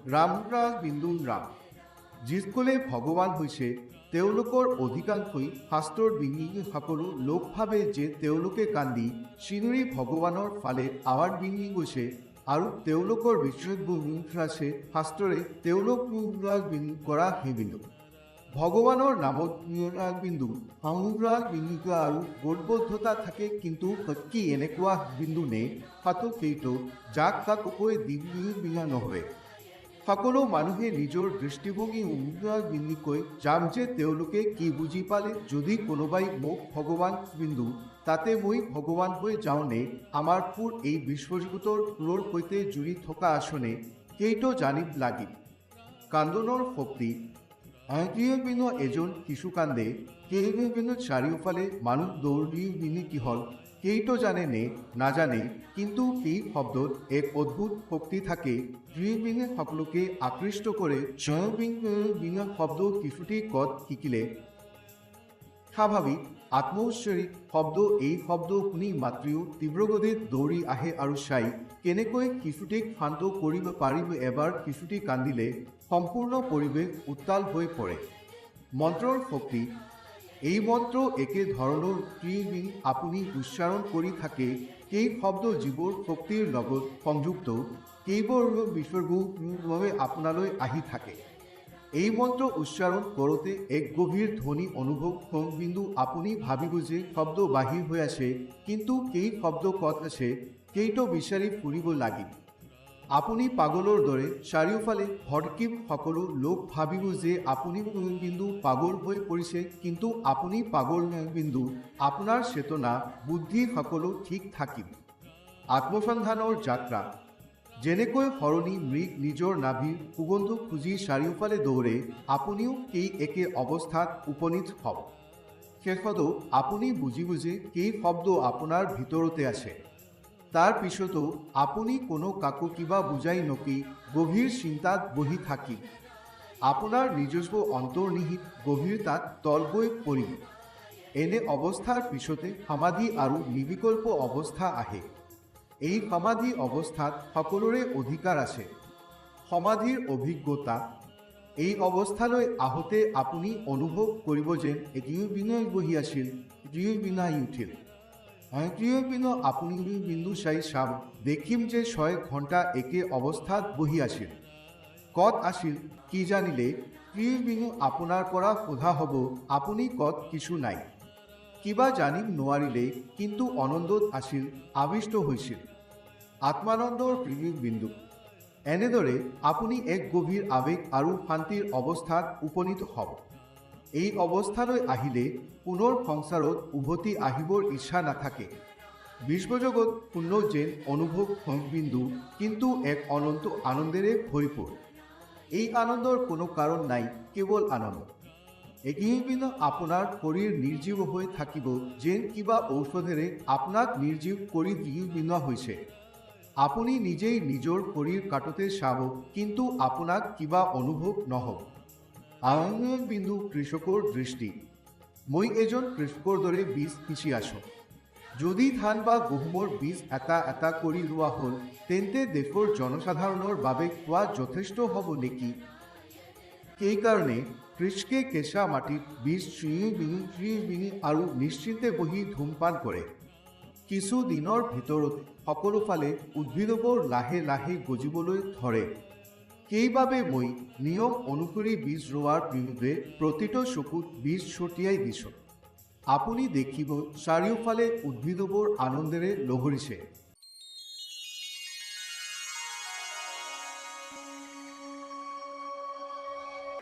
ৰামৰাজ বিন্দু ৰাম যিসকলে ভগৱান হৈছে তেওঁলোকৰ অধিকাংশই শাস্ত্ৰৰ বিনিয়োগ সকলো লোক ভাবে যে তেওঁলোকে কান্দি চিনুৰি ভগৱানৰ ফালে আৱাৰ বিনি গৈছে আৰু তেওঁলোকৰ বিশ্বাস আছে শাস্ত্ৰৰে তেওঁলোক বিনি কৰা সেইবিন্দু ভগৱানৰ নামত বিন্দু অনুৰাগ বিন্দু আৰু গোটবদ্ধতা থাকে কিন্তু কি এনেকুৱা বিন্দু নে হাতো সেইটো যাক কাকৈ বিনা নহয় সকলো মানুহে নিজৰ দৃষ্টিভংগী অনুৰাগ বিন্দুকৈ যাম যে তেওঁলোকে কি বুজি পালে যদি কোনোবাই মোক ভগৱান বিন্দু তাতে মই ভগৱান হৈ যাওঁনে আমাৰ পুৰ এই বিশ্বজগতৰ পুৰৰ সৈতে জুৰি থকা আসনে সেইটো জানিব লাগিব কান্দনৰ শক্তি বিনু এজন শিশু কান্দে বিনু চাৰিওফালে মানুহ দৌৰি বিনি কি হ'ল সেইটো জানে নে নাজানে কিন্তু এই শব্দত এক অদ্ভুত শক্তি থাকে বিনে সকলোকে আকৃষ্ট কৰে বিনা শব্দ কিছুটি কত শিকিলে স্বাভাৱিক আত্মশ্বৰিক শব্দ এই শব্দ শুনি মাতৃও তীব্ৰগতিত দৌৰি আহে আৰু চাই কেনেকৈ শিশুটিক শান্ত কৰিব পাৰিব এবাৰ শিশুটি কান্দিলে সম্পূৰ্ণ পৰিৱেশ উত্তাল হৈ পৰে মন্ত্ৰৰ শক্তি এই মন্ত্ৰ একে ধৰণৰ ক্ৰিয়াবিন আপুনি উচ্চাৰণ কৰি থাকে এই শব্দ যিবোৰ শক্তিৰ লগত সংযুক্ত কেইবোৰ বিসৰ্গভাৱে আপোনালৈ আহি থাকে এই মন্ত্ৰ উচ্চাৰণ কৰোঁতে এক গভীৰ ধ্বনি অনুভৱ বিন্দু আপুনি ভাবিব যে শব্দ বাহিৰ হৈ আছে কিন্তু কেই শব্দ কত আছে কেইটো বিচাৰি ফুৰিব লাগিব আপুনি পাগলৰ দৰে চাৰিওফালে ভটকিব সকলো লোক ভাবিব যে আপুনি বিন্দু পাগল হৈ পৰিছে কিন্তু আপুনি পাগল বিন্দু আপোনাৰ চেতনা বুদ্ধি সকলো ঠিক থাকিব আত্মসন্ধানৰ যাত্ৰা যেনেকৈ হৰণী মৃগ নিজৰ নাভিৰ সুগন্ধ খুজি চাৰিওফালে দৌৰে আপুনিও এই একে অৱস্থাত উপনীত হ'ব শেষতো আপুনি বুজিব যে এই শব্দ আপোনাৰ ভিতৰতে আছে তাৰ পিছতো আপুনি কোনো কাকো কিবা বুজাই নকি গভীৰ চিন্তাত বহি থাকি আপোনাৰ নিজস্ব অন্তৰ্নিহিত গভীৰতাত তল গৈ পৰিব এনে অৱস্থাৰ পিছতে সমাধি আৰু নিৰ্বিকল্প অৱস্থা আহে এই সমাধি অৱস্থাত সকলোৰে অধিকাৰ আছে সমাধিৰ অভিজ্ঞতা এই অৱস্থালৈ আহোঁতে আপুনি অনুভৱ কৰিব যেন এটিও বিনয় বহি আছিল এটিও বিনাই উঠিল বিনয় আপুনি বিন্দু চাই চাব দেখিম যে 6 ঘণ্টা একে অৱস্থাত বহি আছিল কত আছিল কি জানিলে বিনু আপোনাৰ পৰা সোধা হ'ব আপুনি কত কিছু নাই কিবা জানিব নোৱাৰিলে কিন্তু আনন্দত আছিল আবিষ্ট হৈছিল আত্মানন্দৰ বিন্দু এনেদৰে আপুনি এক গভীৰ আবেগ আৰু শান্তিৰ অৱস্থাত উপনীত হ'ব এই অৱস্থালৈ আহিলে পুনৰ সংসাৰত উভতি আহিবৰ ইচ্ছা নাথাকে বিশ্বজগত শূন্য যেন অনুভৱ বিন্দু কিন্তু এক অনন্ত আনন্দেৰে ভৰিপূৰ এই আনন্দৰ কোনো কাৰণ নাই কেৱল আনন্দ একেইপিনে আপোনাৰ শৰীৰ নিৰ্জীৱ হৈ থাকিব যেন কিবা ঔষধেৰে আপোনাক নিৰ্জীৱ কৰি বিনোৱা হৈছে আপুনি নিজেই নিজৰ শৰীৰ কাটোতে চাব কিন্তু আপোনাক কিবা অনুভৱ নহ'ব আন বিন্দু কৃষকৰ দৃষ্টি মই এজন কৃষকৰ দৰে বীজ সিঁচি আছোঁ যদি ধান বা গহমৰ বীজ এটা এটা কৰি ৰোৱা হ'ল তেন্তে দেশৰ জনসাধাৰণৰ বাবে খোৱা যথেষ্ট হ'ব নেকি সেইকাৰণে কৃষকে কেঁচা মাটিত বীজ বিনি আৰু নিশ্চিন্তে বহি ধূমপান কৰে কিছু দিনৰ ভিতৰত সকলোফালে উদ্ভিদবোৰ লাহে লাহে গজিবলৈ ধৰে সেইবাবে মই নিয়ম অনুসৰি বীজ ৰোৱাৰ বিৰুদ্ধে প্ৰতিটো চকুত বীজ ছটিয়াই দিছোঁ আপুনি দেখিব চাৰিওফালে উদ্ভিদবোৰ আনন্দেৰে লহৰিছে